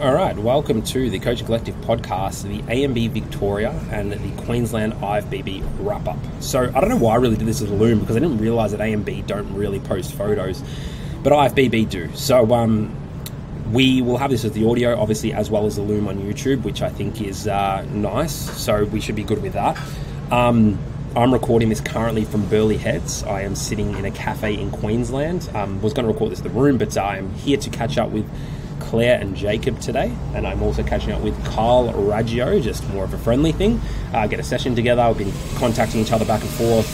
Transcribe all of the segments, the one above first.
All right, welcome to the Coaching Collective podcast, the ANB Victoria and the Queensland IFBB wrap-up. So I don't know why I really did this as a Loom, because I didn't realise that ANB don't really post photos, but IFBB do. So we will have this as the audio, obviously, as well as the Loom on YouTube, which I think is nice, so we should be good with that. I'm recording this currently from Burleigh Heads. I am sitting in a cafe in Queensland. Was going to record this in the room, but I am here to catch up with Claire and Jacob today, and I'm also catching up with Carl Raggio, just more of a friendly thing. Get a session together. We've been contacting each other back and forth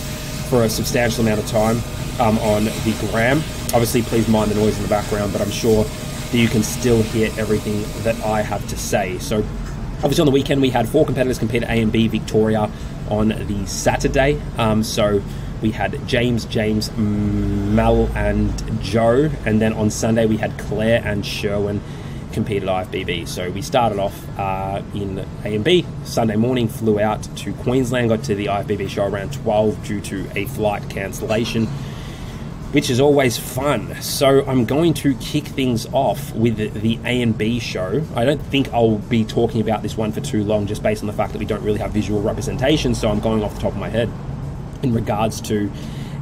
for a substantial amount of time on the gram. Obviously, please mind the noise in the background, but I'm sure that you can still hear everything that I have to say. So obviously on the weekend we had 4 competitors compete at ANB Victoria on the Saturday. So we had James, Mel and Joe, and then on Sunday we had Claire and Sherwin compete at IFBB. So we started off in ANB. Sunday morning, flew out to Queensland, got to the IFBB show around 12 due to a flight cancellation, which is always fun. So I'm going to kick things off with the ANB show. I don't think I'll be talking about this one for too long, just based on the fact that we don't really have visual representation, so I'm going off the top of my head in regards to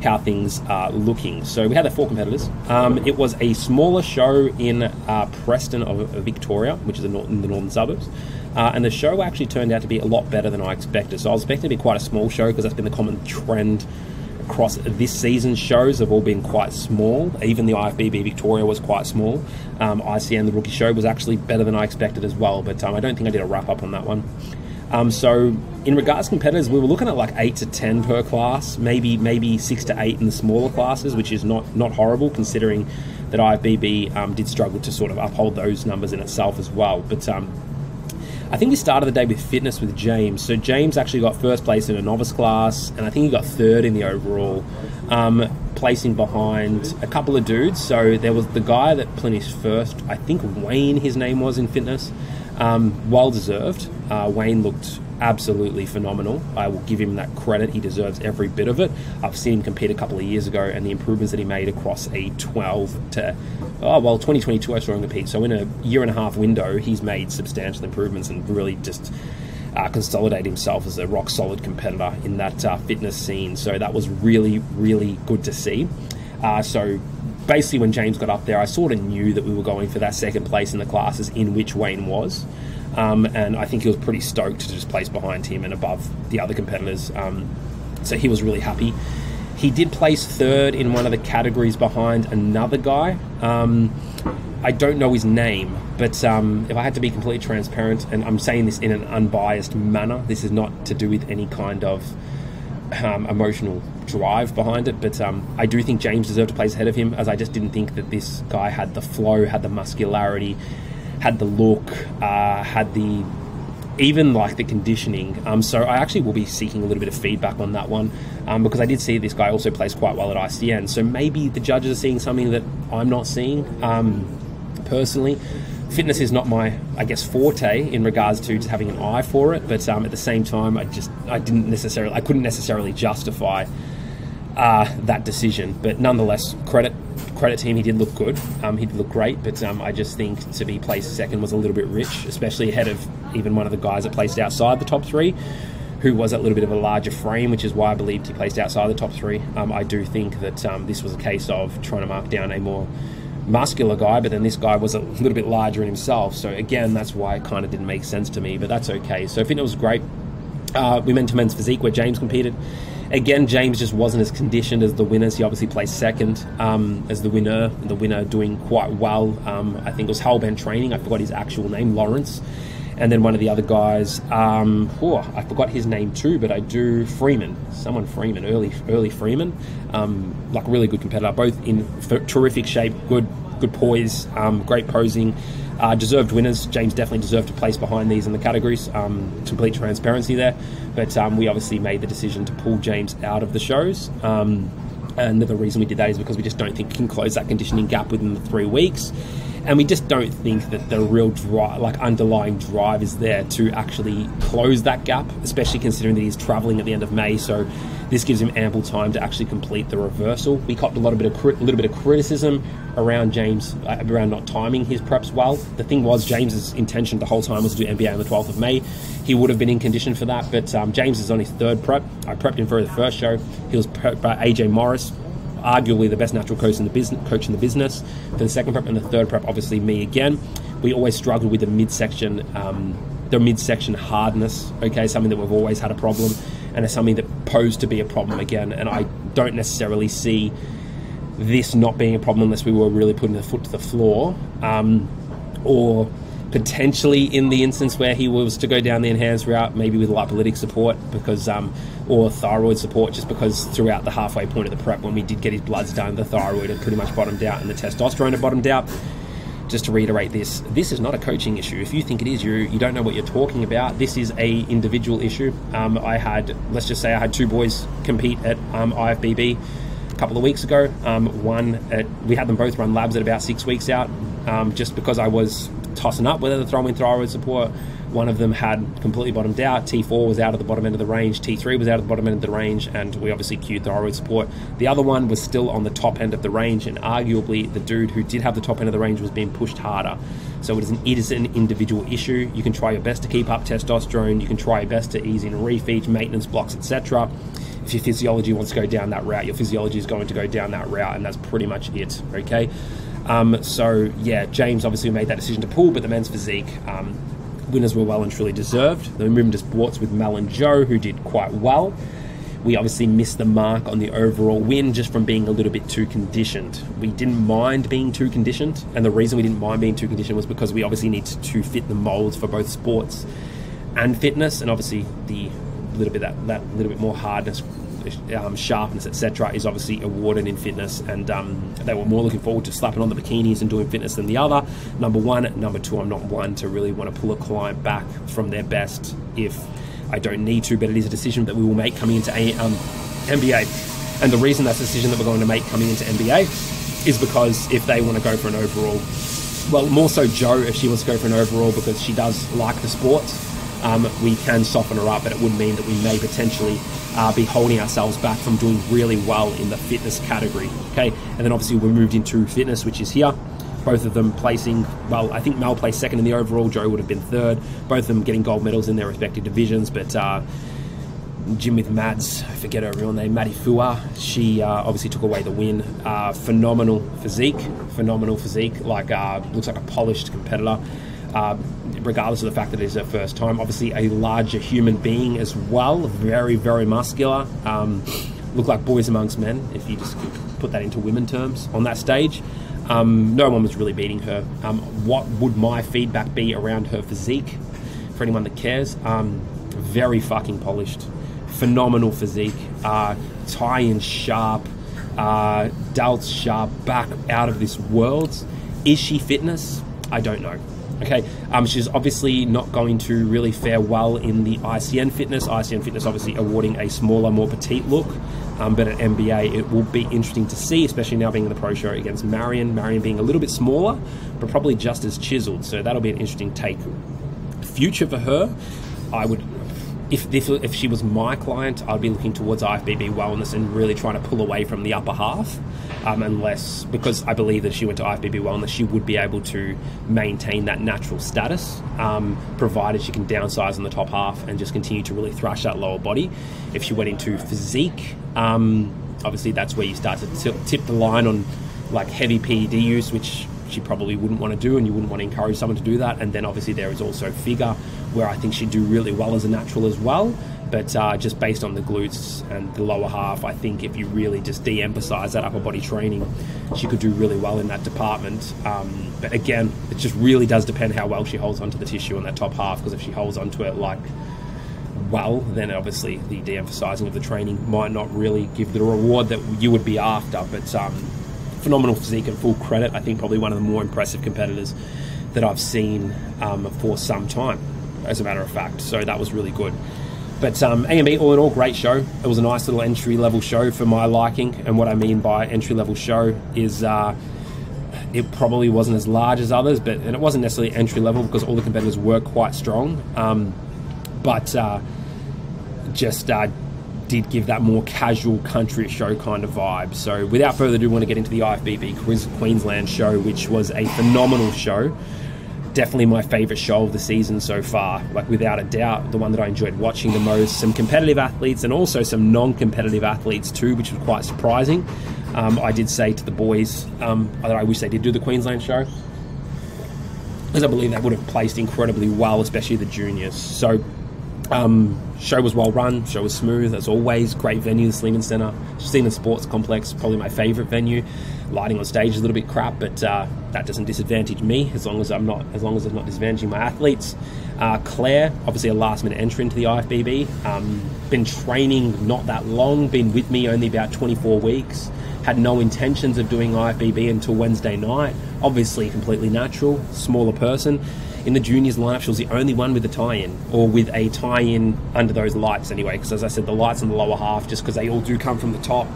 how things are looking. So we had the 4 competitors. It was a smaller show in Preston of Victoria, which is in the northern suburbs. And the show actually turned out to be a lot better than I expected. So I was expecting to be quite a small show, because that's been the common trend across this season's shows have all been quite small. Even the IFBB Victoria was quite small. ICN, the rookie show, was actually better than I expected as well, but I don't think I did a wrap up on that one. So in regards to competitors, we were looking at like 8 to 10 per class, maybe 6 to 8 in the smaller classes, which is not horrible, considering that IFBB did struggle to sort of uphold those numbers in itself as well. But I think we started the day with fitness with James. So James actually got first place in a novice class, and I think he got 3rd in the overall, placing behind a couple of dudes. So there was the guy that finished first, I think Wayne, his name was, in fitness. Well deserved. Wayne looked absolutely phenomenal. I will give him that credit. He deserves every bit of it. I've seen him compete a couple of years ago, and the improvements that he made across a 2022 I saw him compete. So in a year and a half window, he's made substantial improvements and really just consolidated himself as a rock solid competitor in that fitness scene. So that was really, really good to see. So basically when James got up there, I sort of knew that we were going for that 2nd place in the classes in which Wayne was. And I think he was pretty stoked to just place behind him and above the other competitors. So he was really happy. He did place 3rd in one of the categories behind another guy. I don't know his name, but if I had to be completely transparent, and I'm saying this in an unbiased manner, this is not to do with any kind of emotional drive behind it, but I do think James deserved to place ahead of him, as I just didn't think that this guy had the flow, had the muscularity, had the look, had the even like the conditioning. So I actually will be seeking a little bit of feedback on that one, because I did see this guy also plays quite well at ICN. So maybe the judges are seeing something that I'm not seeing. Personally, fitness is not my, I guess, forte in regards to just having an eye for it, but at the same time, I couldn't necessarily justify that decision. But nonetheless, credit to him, he did look good. He did look great, but I just think to be placed 2nd was a little bit rich, especially ahead of even one of the guys that placed outside the top 3, who was a little bit of a larger frame, which is why I believed he placed outside the top 3. I do think that this was a case of trying to mark down a more muscular guy, but then this guy was a little bit larger in himself. So again, that's why it kind of didn't make sense to me, but that's okay. So fitness was great. We went to men's physique where James competed. Again, James just wasn't as conditioned as the winners. He obviously placed 2nd as the winner. The winner doing quite well. I think it was Hellbent Training. I forgot his actual name, Lawrence. And then one of the other guys, I forgot his name too, but I do, Freeman, early Freeman, like really good competitor, both in terrific shape, good poise, great posing, deserved winners. James definitely deserved to place behind these in the categories, complete transparency there, but we obviously made the decision to pull James out of the shows, and the reason we did that is because we just don't think we can close that conditioning gap within the 3 weeks. And we just don't think that the real drive, like underlying drive, is there to actually close that gap, especially considering that he's travelling at the end of May. So this gives him ample time to actually complete the reversal. We copped a little bit of criticism around James, around not timing his preps well. The thing was, James's intention the whole time was to do NBA on the 12th of May. He would have been in condition for that, but James is on his third prep. I prepped him for the first show. He was prepped by AJ Morris, arguably the best natural coach in the business. For the second prep and the third prep, obviously me again. We always struggled with the midsection hardness. Okay, something that we've always had a problem, and it's something that posed to be a problem again. And I don't necessarily see this not being a problem unless we were really putting the foot to the floor, or potentially in the instance where he was to go down the enhanced route, maybe with lipolytic support, because or thyroid support, just because throughout the halfway point of the prep, when we did get his bloods done, the thyroid had pretty much bottomed out and the testosterone had bottomed out. Just to reiterate this is not a coaching issue. If you think it is, you don't know what you're talking about. This is a individual issue. Let's just say I had two boys compete at IFBB a couple of weeks ago. We had them both run labs at about 6 weeks out, just because I was tossing up whether to throw in thyroid support. One of them had completely bottomed out. T4 was out of the bottom end of the range. T3 was out of the bottom end of the range, and we obviously cued thyroid support. The other one was still on the top end of the range, and arguably the dude who did have the top end of the range was being pushed harder. So it is an individual issue. You can try your best to keep up testosterone. You can try your best to ease in refeeds, maintenance blocks, etc. If your physiology wants to go down that route, your physiology is going to go down that route, and that's pretty much it, okay? So yeah, James obviously made that decision to pull, but the men's physique, winners were well and truly deserved. Then we moved into sports with Mel and Joe, who did quite well. We obviously missed the mark on the overall win just from being a little bit too conditioned. We didn't mind being too conditioned, and the reason we didn't mind being too conditioned was because we obviously need to fit the molds for both sports and fitness, and obviously the little bit more hardness, sharpness, etc. is obviously awarded in fitness, and they were more looking forward to slapping on the bikinis and doing fitness than the other. Number one. Number two, I'm not one to really want to pull a client back from their best if I don't need to, but it is a decision that we will make coming into NBA. And the reason that's a decision that we're going to make coming into NBA is because if they want to go for an overall, well, more so Joe, if she wants to go for an overall because she does like the sport, we can soften her up, but it would mean that we may potentially be holding ourselves back from doing really well in the fitness category. Okay, and then obviously we moved into fitness, which is here. Both of them placing, well, I think Mel placed second in the overall, Joe would have been third. Both of them getting gold medals in their respective divisions, but Gym with Mads, I forget her real name, Maddie Fua, she obviously took away the win. Phenomenal physique, like looks like a polished competitor. Regardless of the fact that it is her first time. Obviously a larger human being as well, very, very muscular. Look like boys amongst men, if you just put that into women terms on that stage. No one was really beating her. What would my feedback be around her physique for anyone that cares? Very fucking polished. Phenomenal physique. Tie-in sharp. Delts sharp. Back out of this world. Is she fitness? I don't know. Okay, she's obviously not going to really fare well in the ICN Fitness. ICN Fitness obviously awarding a smaller, more petite look, but at NBA it will be interesting to see, especially now being in the pro show against Marion. Marion being a little bit smaller, but probably just as chiseled, so that'll be an interesting take. Future for her, I would, if she was my client, I'd be looking towards IFBB Wellness and really trying to pull away from the upper half. Unless, because I believe that she went to IFBB Wellness, she would be able to maintain that natural status, provided she can downsize on the top half and just continue to really thrash that lower body. If she went into physique, obviously that's where you start to tip the line on like heavy PED use, which she probably wouldn't want to do, and you wouldn't want to encourage someone to do that. And then obviously there is also figure, where I think she'd do really well as a natural as well. But just based on the glutes and the lower half, I think if you really just de-emphasize that upper body training, she could do really well in that department. But again, it just really does depend how well she holds onto the tissue on that top half, because if she holds onto it like well, then obviously the de-emphasizing of the training might not really give the reward that you would be after. But phenomenal physique and full credit. I think probably one of the more impressive competitors that I've seen for some time, as a matter of fact. So that was really good. But ANB, all in all, great show. It was a nice little entry-level show for my liking. And what I mean by entry-level show is it probably wasn't as large as others, and it wasn't necessarily entry level because all the competitors were quite strong, but just did give that more casual country show kind of vibe. So without further ado, I want to get into the IFBB Queensland show, which was a phenomenal show. Definitely my favourite show of the season so far, like without a doubt, the one that I enjoyed watching the most. Some competitive athletes and also some non-competitive athletes too, which was quite surprising. I did say to the boys that I wish they did do the Queensland show, as I believe they would have placed incredibly well, especially the juniors. So show was well run, show was smooth as always. Great venue, the Sleeman Centre, Sleeman Sports Complex, probably my favourite venue. Lighting on stage is a little bit crap, but that doesn't disadvantage me as long as it's not disadvantaging my athletes. Claire, obviously a last-minute entry into the IFBB. Been training not that long, been with me only about 24 weeks. Had no intentions of doing IFBB until Wednesday night. Obviously completely natural, smaller person. In the juniors lineup, she was the only one with a tie-in, or with a tie-in under those lights anyway, because as I said, the lights in the lower half, just because they all do come from the top,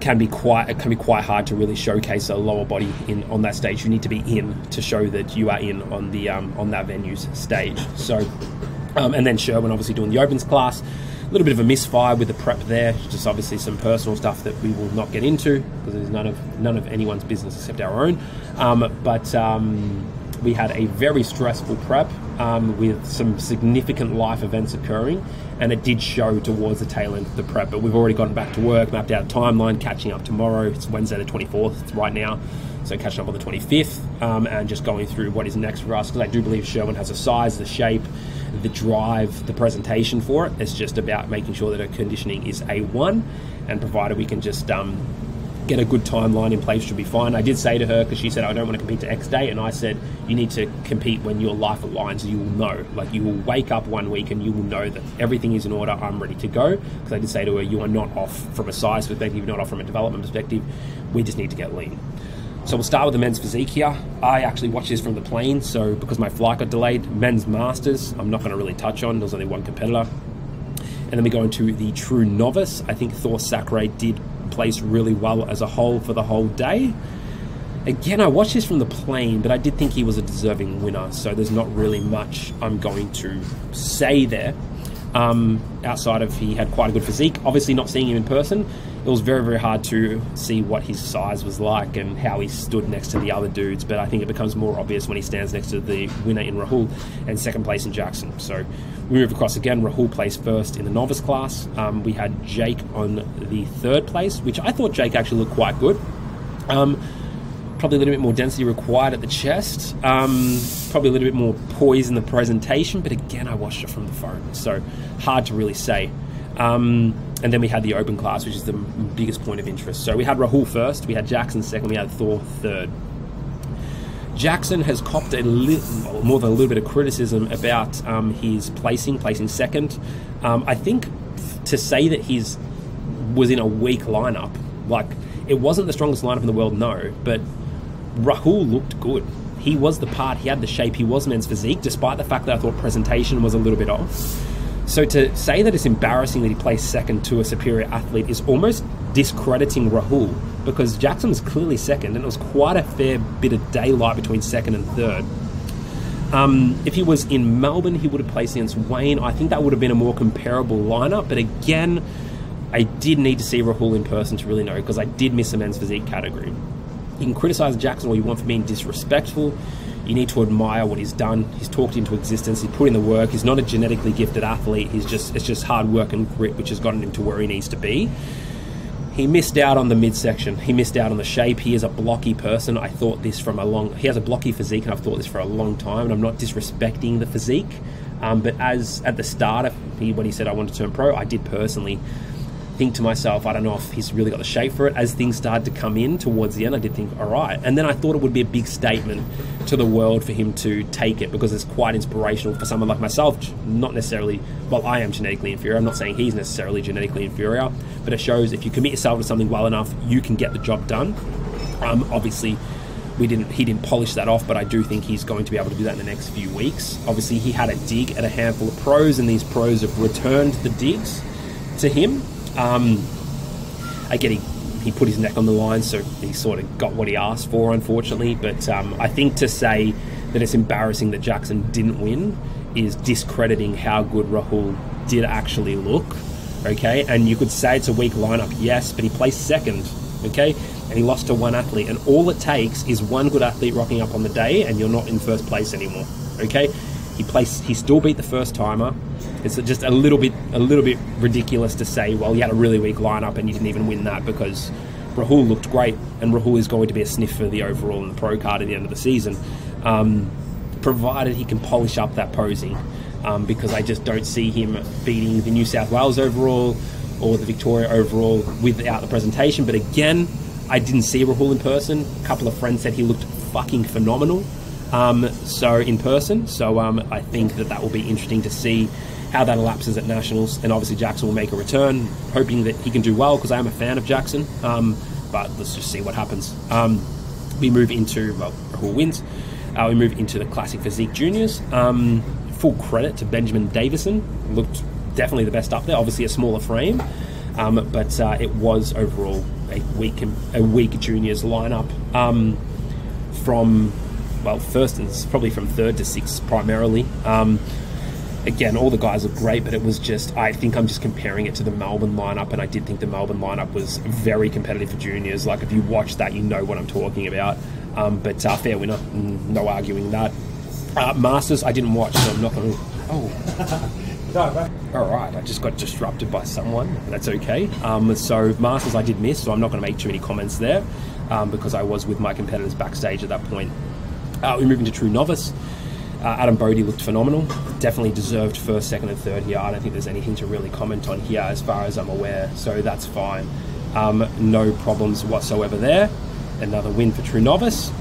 can be quite hard to really showcase a lower body on that stage. You need to be in to show that you are in on the on that venue's stage. So, and then Sherwin obviously doing the opens class. A little bit of a misfire with the prep there, just obviously some personal stuff that we will not get into because it's none of anyone's business except our own. But we had a very stressful prep with some significant life events occurring, and it did show towards the tail end of the prep. But we've already gotten back to work, mapped out a timeline, catching up tomorrow. It's Wednesday the 24th right now, so catching up on the 25th, and just going through what is next for us, because I do believe Sherwin has the size, the shape, the drive, the presentation for it. It's just about making sure that her conditioning is A1, and provided we can just get a good timeline in place, should be fine. I did say to her, because she said I don't want to compete to X date, and I said you need to compete when your life aligns. You will know, like you will wake up one week and you will know that everything is in order, I'm ready to go. Because I did say to her, you are not off from a size perspective, you're not off from a development perspective, we just need to get lean. So we'll start with the men's physique here. I actually watched this from the plane, so because my flight got delayed. Men's masters, I'm not going to really touch on, there's only one competitor. And then we go into the true novice. I think Thor Sakre did place really well as a whole for the whole day. Again, I watched this from the plane, but I did think he was a deserving winner, so there's not really much I'm going to say there. Outside of he had quite a good physique. Obviously not seeing him in person, it was very, very hard to see what his size was like and how he stood next to the other dudes, but I think it becomes more obvious when he stands next to the winner in Rahul and second place in Jackson. So we move across again. Rahul placed first in the novice class. We had Jake on the third place, which I thought Jake actually looked quite good. Probably a little bit more density required at the chest, probably a little bit more poise in the presentation, but again, I watched it from the phone, so hard to really say. And then we had the open class, which is the biggest point of interest. So we had Rahul first, we had Jackson second, we had Thor third. Jackson has copped more than a little bit of criticism about his placing second. I think to say that he's was in a weak lineup, like it wasn't the strongest lineup in the world, no, but Rahul looked good. He was the part, he had the shape, he was men's physique, despite the fact that I thought presentation was a little bit off. So to say that it's embarrassing that he placed second to a superior athlete is almost discrediting Rahul, because Jackson was clearly second, and it was quite a fair bit of daylight between second and third. If he was in Melbourne, he would have placed against Wayne. I think that would have been a more comparable lineup, but again, I did need to see Rahul in person to really know, because I did miss the men's physique category. You can criticise Jackson all you want for being disrespectful. You need to admire what he's done. He's talked into existence. He's put in the work. He's not a genetically gifted athlete. It's just hard work and grit which has gotten him to where he needs to be. He missed out on the midsection. He missed out on the shape. He is a blocky person. I thought this he has a blocky physique, and I've thought this for a long time, and I'm not disrespecting the physique. But as at the start, when he said I wanted to turn pro, I did personally think to myself, I don't know if he's really got the shape for it. As things started to come in towards the end, I did think, all right. And then I thought it would be a big statement to the world for him to take it, because it's quite inspirational for someone like myself. Not necessarily, well, I am genetically inferior. I'm not saying he's necessarily genetically inferior, but it shows if you commit yourself to something well enough, you can get the job done. Obviously, he didn't polish that off, but I do think he's going to be able to do that in the next few weeks. Obviously, he had a dig at a handful of pros, and these pros have returned the digs to him. Again, he put his neck on the line, so he sort of got what he asked for, unfortunately. But I think to say that it's embarrassing that Jackson didn't win is discrediting how good Rahul did actually look, okay? And you could say it's a weak lineup, yes, but he placed second, okay? And he lost to one athlete, and all it takes is one good athlete rocking up on the day and you're not in first place anymore, okay? He still beat the first timer. It's just a little bit ridiculous to say, well, you had a really weak lineup and you didn't even win that, because Rahul looked great, and Rahul is going to be a sniff for the overall and the pro card at the end of the season, provided he can polish up that posing, because I just don't see him beating the New South Wales overall or the Victoria overall without the presentation. But again, I didn't see Rahul in person. A couple of friends said he looked fucking phenomenal. So in person, so I think that will be interesting to see how that elapses at Nationals, and obviously Jackson will make a return, hoping that he can do well, because I am a fan of Jackson, but let's just see what happens. We move into, well, Rahul wins, we move into the Classic Physique Juniors. Full credit to Benjamin Davison, looked definitely the best up there, obviously a smaller frame, but it was overall a weak juniors lineup, from, well, first and probably from third to sixth primarily. Again, all the guys look great, but it was just, I think I'm just comparing it to the Melbourne lineup, and I did think the Melbourne lineup was very competitive for juniors. Like, if you watch that, you know what I'm talking about. But fair winner, no arguing that. Masters, I didn't watch, so I'm not going to... Oh. All right, I just got disrupted by someone. That's okay. So Masters I did miss, so I'm not going to make too many comments there, because I was with my competitors backstage at that point. We move into True Novice. Adam Bodie looked phenomenal. Definitely deserved first, second, and third here. I don't think there's anything to really comment on here as far as I'm aware, so that's fine. No problems whatsoever there. Another win for True Novice.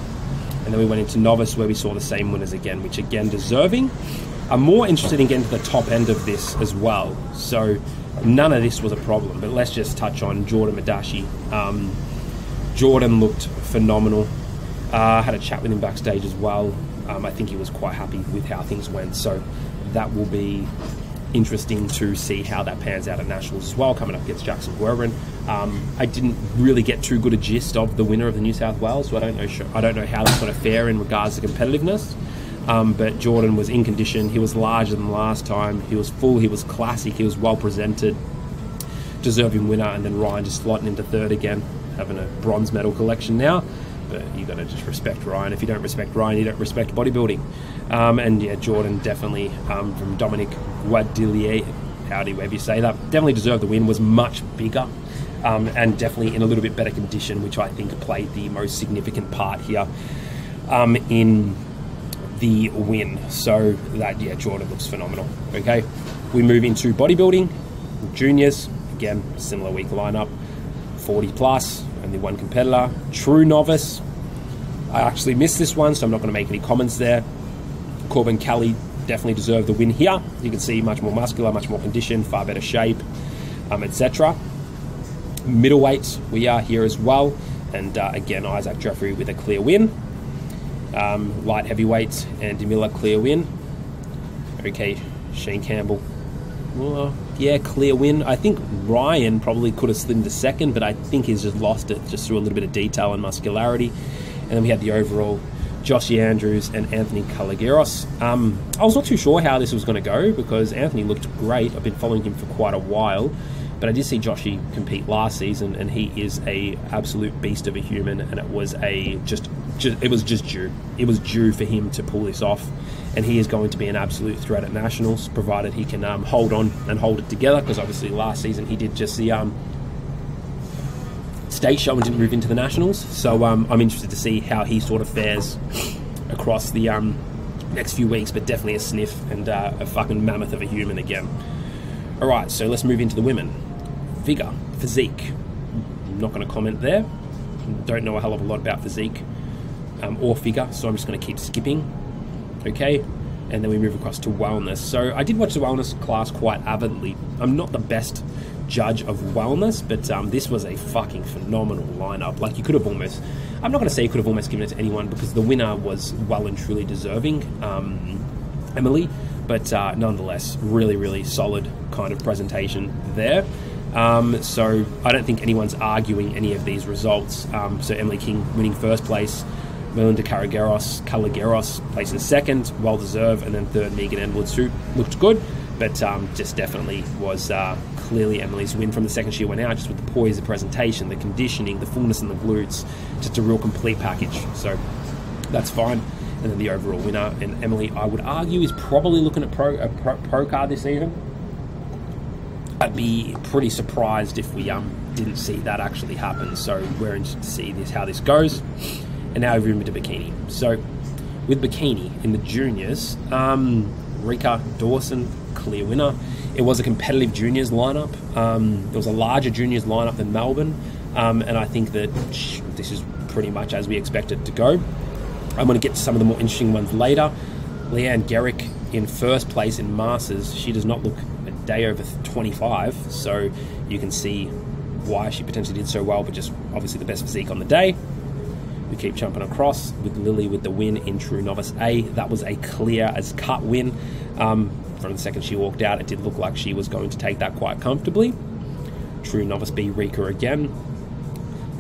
And then we went into Novice, where we saw the same winners again, which again deserving. I'm more interested in getting to the top end of this as well. So none of this was a problem, but let's just touch on Jordan Madashi. Jordan looked phenomenal. Had a chat with him backstage as well. I think he was quite happy with how things went, so that will be interesting to see how that pans out at Nationals as well, coming up against Jackson Guerrin. I didn't really get too good a gist of the winner of the New South Wales, so I don't know how that's going to fare in regards to competitiveness. But Jordan was in condition. He was larger than last time. He was full. He was classic. He was well presented. Deserving winner. And then Ryan just slotting into third again, having a bronze medal collection now. But you got to just respect Ryan. If you don't respect Ryan, you don't respect bodybuilding. And yeah, Jordan definitely, from Dominic Guadillier, however you say that, definitely deserved the win. Was much bigger, and definitely in a little bit better condition, which I think played the most significant part here in the win. So that, yeah, Jordan looks phenomenal. Okay, we move into bodybuilding juniors. Again, similar weak lineup, 40 plus. Only one competitor. True Novice. I actually missed this one, so I'm not going to make any comments there. Corbin Kelly definitely deserved the win here. You can see much more muscular, much more condition, far better shape, etc. Middleweights, we are here as well. And again, Isaac Jeffrey with a clear win. Light heavyweights, Andy Miller, clear win. Okay, Shane Campbell. Well, yeah, clear win. I think Ryan probably could have slid into second, but I think he's just lost it just through a little bit of detail and muscularity. And then we had the overall Joshy Andrews and Anthony Calagueros. I was not too sure how this was going to go, because Anthony looked great. I've been following him for quite a while, but I did see Joshy compete last season, and he is a absolute beast of a human, and it was just due. It was due for him to pull this off, and he is going to be an absolute threat at Nationals, provided he can hold on and hold it together, because obviously last season he did just the state show and didn't move into the Nationals. So I'm interested to see how he sort of fares across the next few weeks, but definitely a sniff and a fucking mammoth of a human again. Alright, so let's move into the women. Vigor, physique. I'm not going to comment there. Don't know a hell of a lot about physique or figure, so I'm just going to keep skipping. Okay, and then we move across to wellness. So I did watch the wellness class quite avidly. I'm not the best judge of wellness, but this was a fucking phenomenal lineup. Like, you could have almost, I'm not going to say you could have almost given it to anyone, because the winner was well and truly deserving, Emily, but nonetheless, really, really solid kind of presentation there. So I don't think anyone's arguing any of these results. So Emily King winning first place, Melinda Calageros placing second, well deserved, and then third Megan Edwards, who looked good, but just definitely was clearly Emily's win from the second she went out, just with the poise, the presentation, the conditioning, the fullness in the glutes, just a real complete package. So that's fine. And then the overall winner, and Emily, I would argue, is probably looking at pro card this season. I'd be pretty surprised if we didn't see that actually happen. So we're interested to see how this goes. And now we've moved to bikini. So with bikini in the juniors, Rika Dawson, clear winner. It was a competitive juniors lineup. It was a larger juniors lineup than Melbourne, and I think that this is pretty much as we expected to go. I'm going to get to some of the more interesting ones later. Leanne Garrick in first place in Masters. She does not look a day over 25, so you can see why she potentially did so well, but just obviously the best physique on the day. We keep jumping across with Lily with the win in True Novice A. That was a clear as cut win. From the second she walked out, it did look like she was going to take that quite comfortably. True Novice B, Rika again.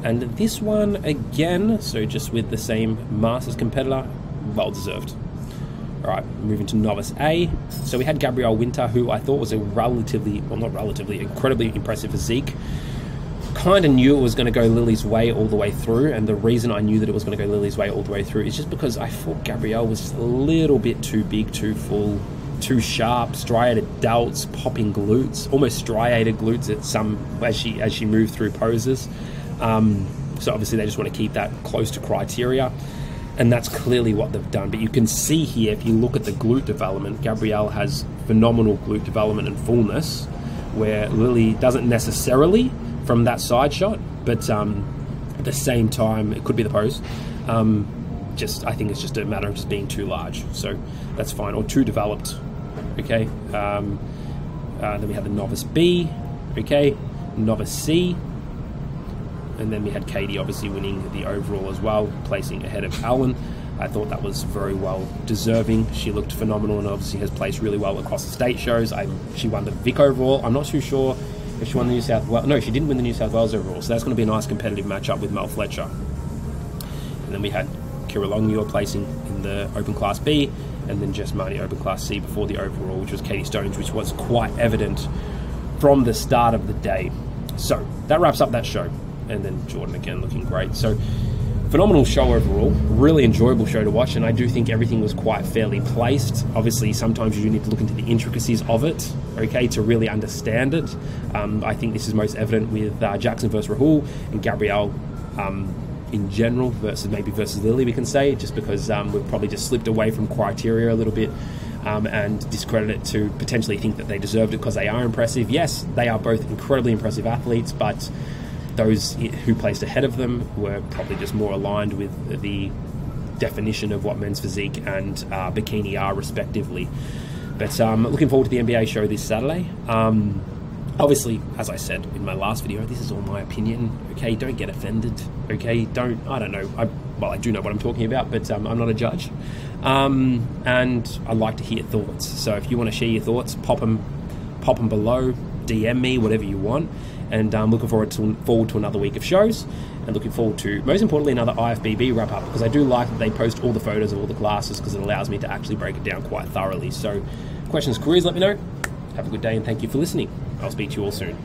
And this one again, so just with the same Masters competitor, well deserved. All right, moving to Novice A. So we had Gabrielle Winter, who I thought was a incredibly impressive physique. Kind of knew it was going to go Lily's way all the way through, and the reason I knew that it was going to go Lily's way all the way through is just because I thought Gabrielle was just a little bit too big, too full, too sharp, striated delts, popping glutes, almost striated glutes at some as she moved through poses. So obviously they just want to keep that close to criteria, and that's clearly what they've done. But you can see here, if you look at the glute development, Gabrielle has phenomenal glute development and fullness, where Lily doesn't necessarily from that side shot, but at the same time, it could be the pose. I think it's just a matter of just being too large, so that's fine, or too developed. Okay. Then we had the Novice B. Okay, Novice C. And then we had Katie obviously winning the overall as well, placing ahead of Alan. I thought that was very well deserving. She looked phenomenal and obviously has placed really well across the state shows. She won the VIC overall. I'm not too sure if she won the New South Wales. No, she didn't win the New South Wales overall. So that's going to be a nice competitive matchup with Mel Fletcher. And then we had Kira Longmuir placing in the Open Class B, and then Jess Marnie Open Class C before the overall, which was Katie Stones, which was quite evident from the start of the day. So that wraps up that show. And then Jordan again looking great. So phenomenal show overall, really enjoyable show to watch, and I do think everything was quite fairly placed. Obviously sometimes you do need to look into the intricacies of it, okay, to really understand it. I think this is most evident with Jackson versus Rahul and Gabrielle in general versus Lily, we can say, just because we've probably just slipped away from criteria a little bit and discredit it to potentially think that they deserved it because they are impressive. Yes, they are both incredibly impressive athletes, but those who placed ahead of them were probably just more aligned with the definition of what men's physique and bikini are, respectively. But looking forward to the NBA show this Saturday. Obviously, as I said in my last video, this is all my opinion. Okay, don't get offended. Okay, I don't know. I do know what I'm talking about, but I'm not a judge. And I'd like to hear thoughts. So if you want to share your thoughts, pop them below, DM me, whatever you want. And I'm looking forward to another week of shows, and looking forward to, most importantly, another IFBB wrap up, because I do like that they post all the photos of all the classes, because it allows me to actually break it down quite thoroughly. So questions, queries, let me know. Have a good day, and thank you for listening. I'll speak to you all soon.